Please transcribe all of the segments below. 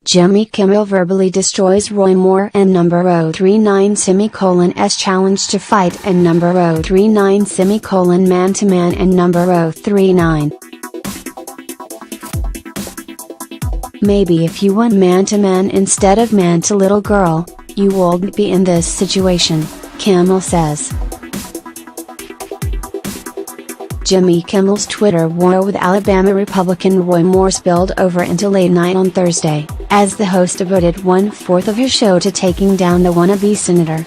Jimmy Kimmel verbally destroys Roy Moore and number 039 challenge to fight and number 039 man to man and number 039. Maybe if you went man to man instead of man to little girl, you wouldn't be in this situation, Kimmel says. Jimmy Kimmel's Twitter war with Alabama Republican Roy Moore spilled over into late night on Thursday, as the host devoted 1/4 of his show to taking down the wannabe senator.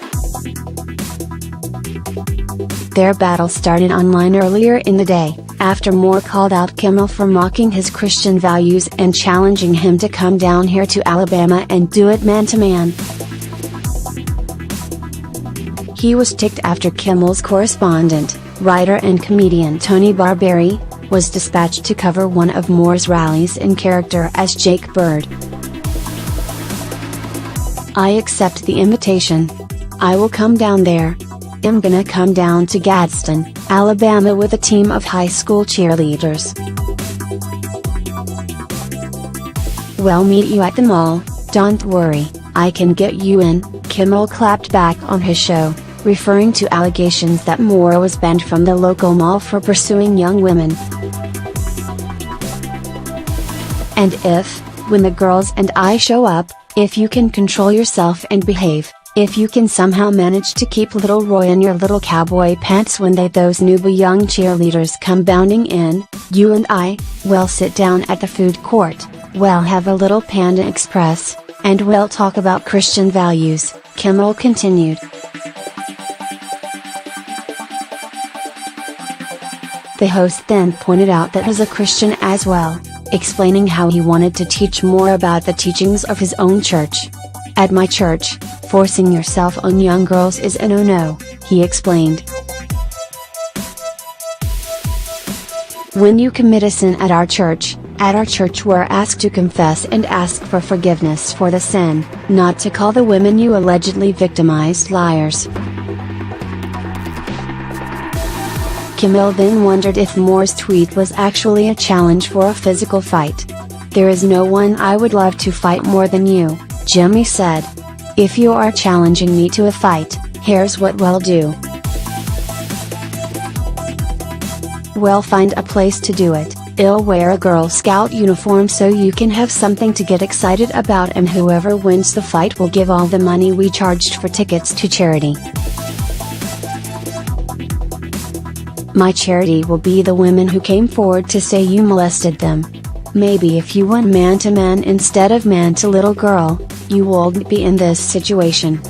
Their battle started online earlier in the day, after Moore called out Kimmel for mocking his Christian values and challenging him to come down here to Alabama and do it man to man. He was ticked after Kimmel's correspondent, writer and comedian Tony Barberi, was dispatched to cover one of Moore's rallies in character as Jake Bird. "I accept the invitation. I will come down there. I'm gonna come down to Gadsden, Alabama with a team of high school cheerleaders. We'll meet you at the mall, don't worry, I can get you in," Kimmel clapped back on his show, referring to allegations that Moore was banned from the local mall for pursuing young women. "And when the girls and I show up, if you can control yourself and behave, if you can somehow manage to keep little Roy in your little cowboy pants when those newbie young cheerleaders come bounding in, you and I, will sit down at the food court, we'll have a little Panda Express, and we'll talk about Christian values," Kimmel continued. The host then pointed out that he was a Christian as well, explaining how he wanted to teach more about the teachings of his own church. "At my church, forcing yourself on young girls is a no-no," he explained. "When you commit a sin at our church we're asked to confess and ask for forgiveness for the sin, not to call the women you allegedly victimized liars." Kimmel then wondered if Moore's tweet was actually a challenge for a physical fight. "There is no one I would love to fight more than you," Jimmy said. "If you are challenging me to a fight, here's what we'll do. We'll find a place to do it. I'll wear a Girl Scout uniform so you can have something to get excited about, and whoever wins the fight will give all the money we charged for tickets to charity. My charity will be the women who came forward to say you molested them. Maybe if you went man to man instead of man to little girl, you wouldn't be in this situation.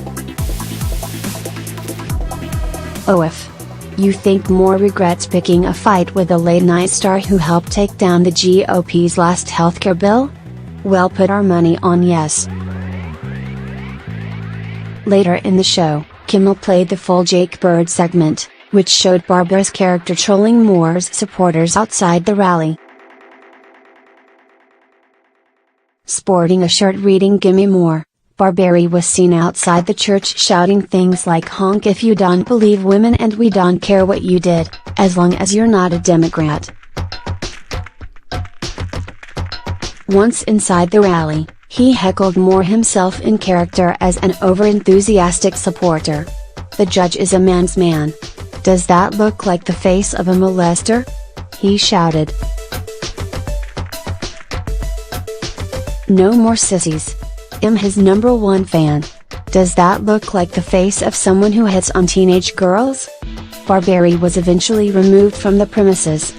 Oh, if you think Moore regrets picking a fight with the late-night star who helped take down the GOP's last healthcare bill? Well, put our money on yes." Later in the show, Kimmel played the full Jake Bird segment, which showed Barberi's character trolling Moore's supporters outside the rally. Sporting a shirt reading "Gimme More," Barberi was seen outside the church shouting things like "honk if you don't believe women and we don't care what you did, as long as you're not a Democrat." Once inside the rally, he heckled Moore himself in character as an over-enthusiastic supporter. "The judge is a man's man. Does that look like the face of a molester?" he shouted. "No more sissies. I'm his number one fan. Does that look like the face of someone who hits on teenage girls?" Barberi was eventually removed from the premises.